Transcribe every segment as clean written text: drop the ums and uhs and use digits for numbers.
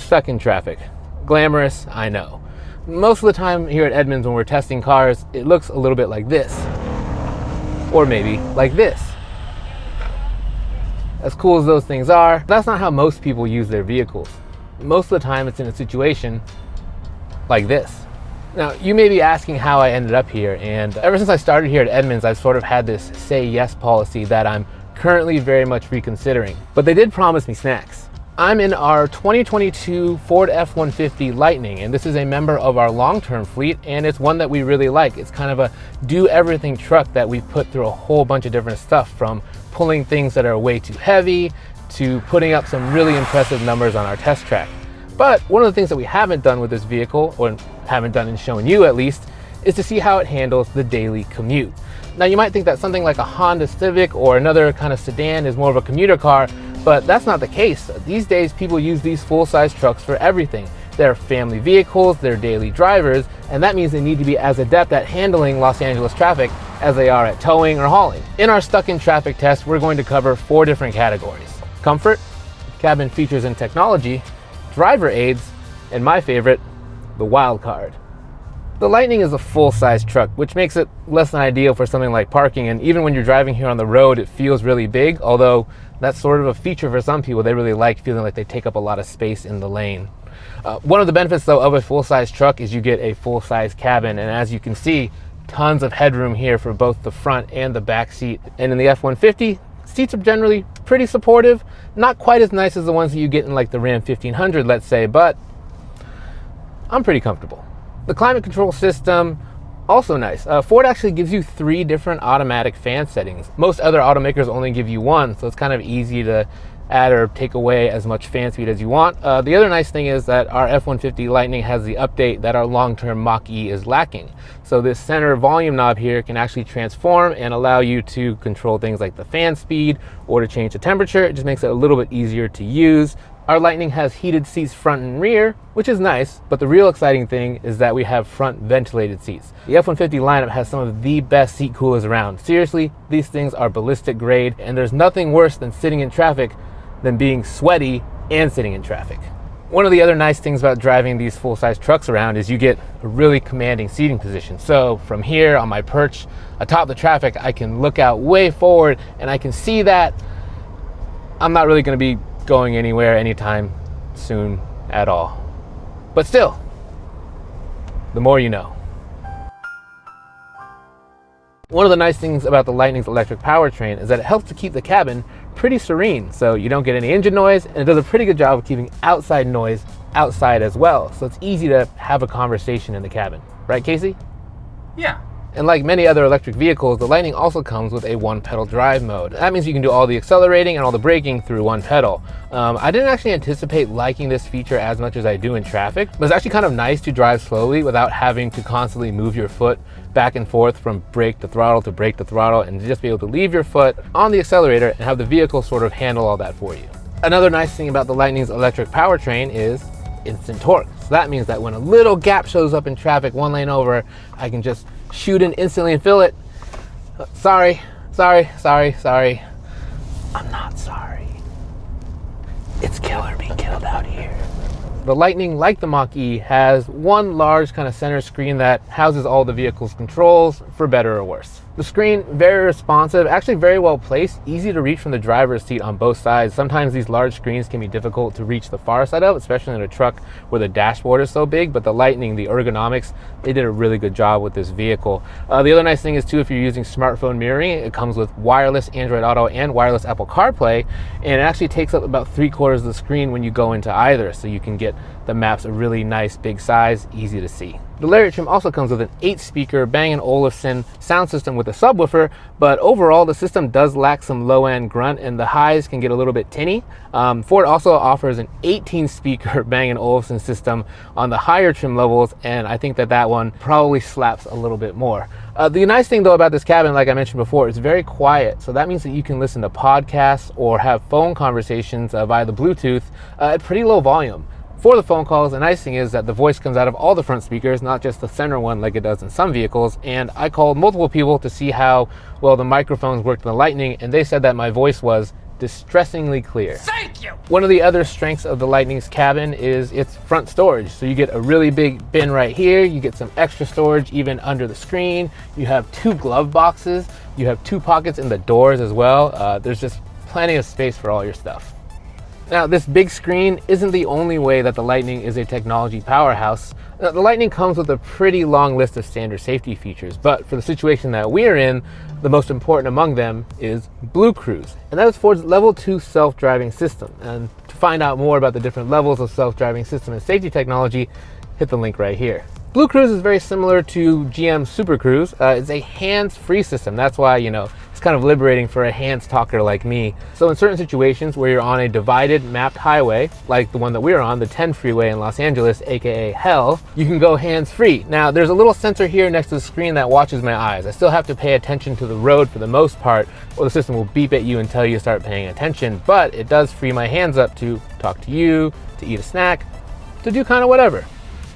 stuck in traffic. Glamorous, I know. Most of the time here at Edmunds when we're testing cars, it looks a little bit like this. Or maybe like this. As cool as those things are, that's not how most people use their vehicles. Most of the time it's in a situation like this. Now, you may be asking how I ended up here, and ever since I started here at Edmunds, I've sort of had this say yes policy that I'm currently very much reconsidering. But they did promise me snacks. I'm in our 2022 Ford F-150 Lightning, and this is a member of our long-term fleet, and it's one that we really like. It's kind of a do-everything truck that we've put through a whole bunch of different stuff, from pulling things that are way too heavy to putting up some really impressive numbers on our test track. But one of the things that we haven't done with this vehicle, or haven't done and shown you at least, is to see how it handles the daily commute. Now you might think that something like a Honda Civic or another kind of sedan is more of a commuter car, but that's not the case. These days people use these full-size trucks for everything. They're family vehicles, they're daily drivers, and that means they need to be as adept at handling Los Angeles traffic as they are at towing or hauling. In our Stuck in Traffic test, we're going to cover 4 different categories: comfort, cabin features and technology, driver aids, and my favorite, the wild card. The Lightning is a full-size truck, which makes it less than ideal for something like parking, and even when you're driving here on the road, it feels really big, although that's sort of a feature for some people. They really like feeling like they take up a lot of space in the lane. One of the benefits, though, of a full-size truck is you get a full-size cabin, and as you can see, tons of headroom here for both the front and the back seat. And in the F-150, seats are generally pretty supportive, not quite as nice as the ones that you get in like the Ram 1500, let's say, but I'm pretty comfortable. The climate control system, also nice. Ford actually gives you 3 different automatic fan settings. Most other automakers only give you 1, so it's kind of easy to add or take away as much fan speed as you want. The other nice thing is that our F-150 Lightning has the update that our long-term Mach-E is lacking. So this center volume knob here can actually transform and allow you to control things like the fan speed or to change the temperature. It just makes it a little bit easier to use. Our Lightning has heated seats front and rear, which is nice, but the real exciting thing is that we have front ventilated seats. The F-150 lineup has some of the best seat coolers around. Seriously, these things are ballistic grade, and there's nothing worse than sitting in traffic than being sweaty and sitting in traffic. One of the other nice things about driving these full-size trucks around is you get a really commanding seating position. So from here on my perch atop the traffic, I can look out way forward and I can see that I'm not really going to be going anywhere anytime soon at all. But still, the more you know. One of the nice things about the Lightning's electric powertrain is that it helps to keep the cabin pretty serene, so you don't get any engine noise, and it does a pretty good job of keeping outside noise outside as well, so it's easy to have a conversation in the cabin. Right, Casey? Yeah. And like many other electric vehicles, the Lightning also comes with a 1-pedal drive mode. That means you can do all the accelerating and all the braking through 1 pedal. I didn't actually anticipate liking this feature as much as I do in traffic, but it's actually kind of nice to drive slowly without having to constantly move your foot back and forth from brake to throttle to brake to throttle, and just be able to leave your foot on the accelerator and have the vehicle sort of handle all that for you. Another nice thing about the Lightning's electric powertrain is instant torque. So that means that when a little gap shows up in traffic 1 lane over, I can just shoot in instantly and fill it. Sorry. I'm not sorry. It's kill or be killed out here. The Lightning, like the Mach-E, has 1 large kind of center screen that houses all the vehicle's controls, for better or worse. The screen, very responsive, actually very well placed, easy to reach from the driver's seat on both sides. Sometimes these large screens can be difficult to reach the far side of, especially in a truck where the dashboard is so big, but the Lightning, the ergonomics, they did a really good job with this vehicle. The other nice thing is too, if you're using smartphone mirroring, it comes with wireless Android Auto and wireless Apple CarPlay, and it actually takes up about 3/4 of the screen when you go into either, so you can get the maps a really nice big size, easy to see. The Lariat trim also comes with an 8-speaker Bang & Olufsen sound system with a subwoofer, but overall the system does lack some low-end grunt and the highs can get a little bit tinny. Ford also offers an 18-speaker Bang & Olufsen system on the higher trim levels, and I think that one probably slaps a little bit more. The nice thing though about this cabin, like I mentioned before, it's very quiet, so that means that you can listen to podcasts or have phone conversations via the Bluetooth at pretty low volume. For the phone calls, the nice thing is that the voice comes out of all the front speakers, not just the center one like it does in some vehicles, and I called multiple people to see how well the microphones worked in the Lightning, and they said that my voice was distressingly clear. Thank you! One of the other strengths of the Lightning's cabin is its front storage. So you get a really big bin right here, you get some extra storage even under the screen, you have 2 glove boxes, you have 2 pockets in the doors as well. There's just plenty of space for all your stuff. Now, this big screen isn't the only way that the Lightning is a technology powerhouse. Now, the Lightning comes with a pretty long list of standard safety features, but for the situation that we're in, the most important among them is BlueCruise, and that is Ford's level 2 self-driving system. And to find out more about the different levels of self-driving system and safety technology, hit the link right here. BlueCruise is very similar to GM's Super Cruise. It's a hands-free system. That's why, it's kind of liberating for a hands talker like me. So in certain situations where you're on a divided mapped highway, like the one that we're on, the 10 freeway in Los Angeles, aka hell, you can go hands-free. Now, there's a little sensor here next to the screen that watches my eyes. I still have to pay attention to the road for the most part, or the system will beep at you until you start paying attention, but it does free my hands up to talk to you, to eat a snack, to do kind of whatever.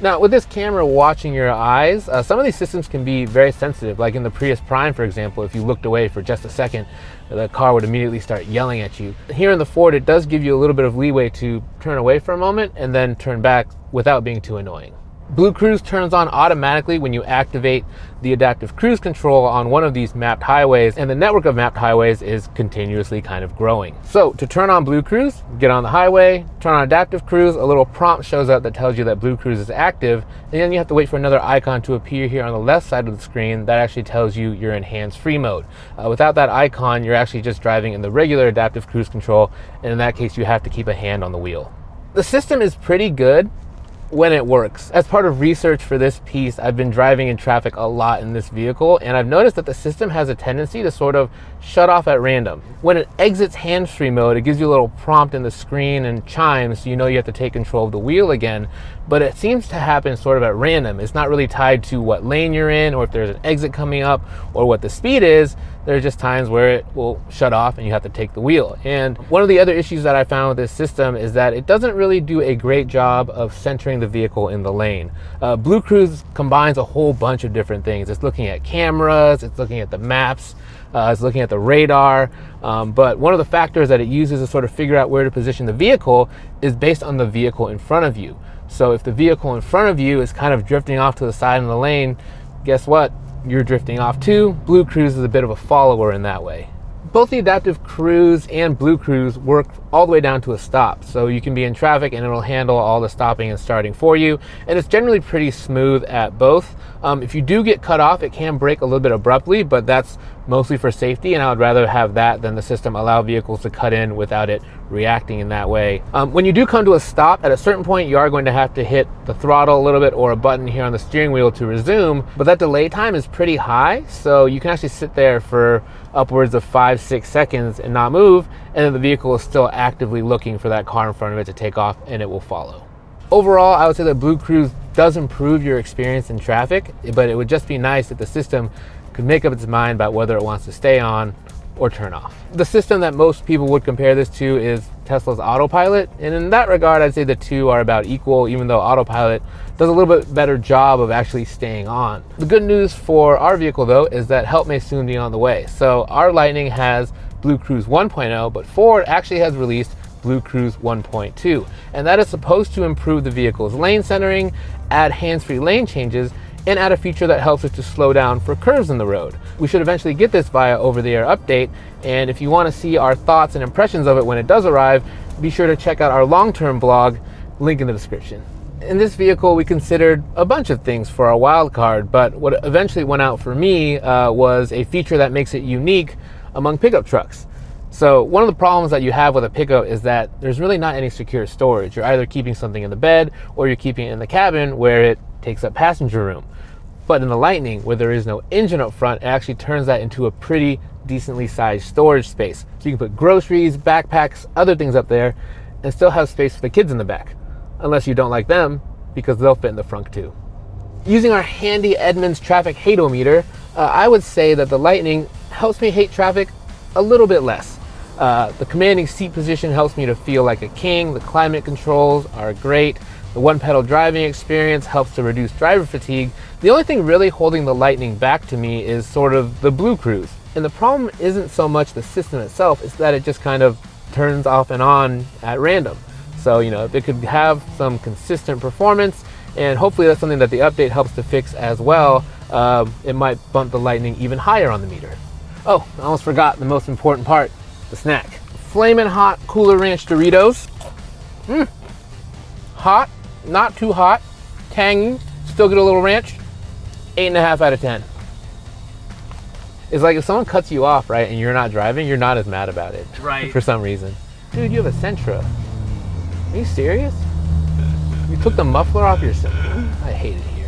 Now, with this camera watching your eyes, some of these systems can be very sensitive. Like in the Prius Prime, for example, if you looked away for just a second, the car would immediately start yelling at you. Here in the Ford, it does give you a little bit of leeway to turn away for a moment and then turn back without being too annoying. BlueCruise turns on automatically when you activate the adaptive cruise control on one of these mapped highways, and the network of mapped highways is continuously kind of growing. So to turn on BlueCruise, get on the highway, turn on adaptive cruise, a little prompt shows up that tells you that BlueCruise is active, and then you have to wait for another icon to appear here on the left side of the screen that actually tells you you're in hands-free mode. Without that icon, you're actually just driving in the regular adaptive cruise control, and in that case, you have to keep a hand on the wheel. The system is pretty good when it works. As part of research for this piece, I've been driving in traffic a lot in this vehicle, and I've noticed that the system has a tendency to sort of shut off at random. When it exits hands-free mode, it gives you a little prompt in the screen and chimes, so you know you have to take control of the wheel again, but it seems to happen sort of at random. It's not really tied to what lane you're in, or if there's an exit coming up, or what the speed is. There are just times where it will shut off and you have to take the wheel. And one of the other issues that I found with this system is that it doesn't really do a great job of centering the vehicle in the lane. BlueCruise combines a whole bunch of different things. It's looking at cameras, it's looking at the maps, it's looking at the radar, but one of the factors that it uses to sort of figure out where to position the vehicle is based on the vehicle in front of you. So if the vehicle in front of you is kind of drifting off to the side of the lane, guess what? You're drifting off too. BlueCruise is a bit of a follower in that way. Both the adaptive cruise and BlueCruise work all the way down to a stop. So you can be in traffic and it'll handle all the stopping and starting for you. And it's generally pretty smooth at both. If you do get cut off, it can brake a little bit abruptly, but that's mostly for safety, and I would rather have that than the system allow vehicles to cut in without it reacting in that way. When you do come to a stop, at a certain point you are going to have to hit the throttle a little bit or a button here on the steering wheel to resume, but that delay time is pretty high, so you can actually sit there for upwards of 5-6 seconds and not move, and then the vehicle is still actively looking for that car in front of it to take off, and it will follow. Overall, I would say that BlueCruise does improve your experience in traffic, but it would just be nice if the system could make up its mind about whether it wants to stay on or turn off. The system that most people would compare this to is Tesla's Autopilot, and in that regard, I'd say the two are about equal, even though Autopilot does a little bit better job of actually staying on. The good news for our vehicle, though, is that help may soon be on the way. So our Lightning has BlueCruise 1.0, but Ford actually has released BlueCruise 1.2, and that is supposed to improve the vehicle's lane centering, add hands-free lane changes, and add a feature that helps it to slow down for curves in the road. We should eventually get this via over-the-air update, and if you want to see our thoughts and impressions of it when it does arrive, be sure to check out our long-term blog, link in the description. In this vehicle, we considered a bunch of things for our wild card, but what eventually won out for me was a feature that makes it unique among pickup trucks. So one of the problems that you have with a pickup is that there's really not any secure storage. You're either keeping something in the bed or you're keeping it in the cabin where it takes up passenger room. But in the Lightning, where there is no engine up front, it actually turns that into a pretty decently sized storage space. So you can put groceries, backpacks, other things up there and still have space for the kids in the back. Unless you don't like them, because they'll fit in the front too. Using our handy Edmunds traffic hate-o-meter, I would say that the Lightning helps me hate traffic a little bit less. The commanding seat position helps me to feel like a king. The climate controls are great. The one-pedal driving experience helps to reduce driver fatigue. The only thing really holding the Lightning back to me is sort of the BlueCruise. And the problem isn't so much the system itself, it's that it just kind of turns off and on at random. So, you know, if it could have some consistent performance, and hopefully that's something that the update helps to fix as well, it might bump the lightning even higher on the meter. Oh, I almost forgot the most important part, the snack. Flamin' hot Cooler Ranch Doritos. Hot, not too hot, tangy, still get a little ranch. 8.5 out of 10. It's like if someone cuts you off, right, and you're not driving, you're not as mad about it. Right. For some reason. Dude, you have a Sentra. Are you serious? You took the muffler off your Sentra? I hate it here.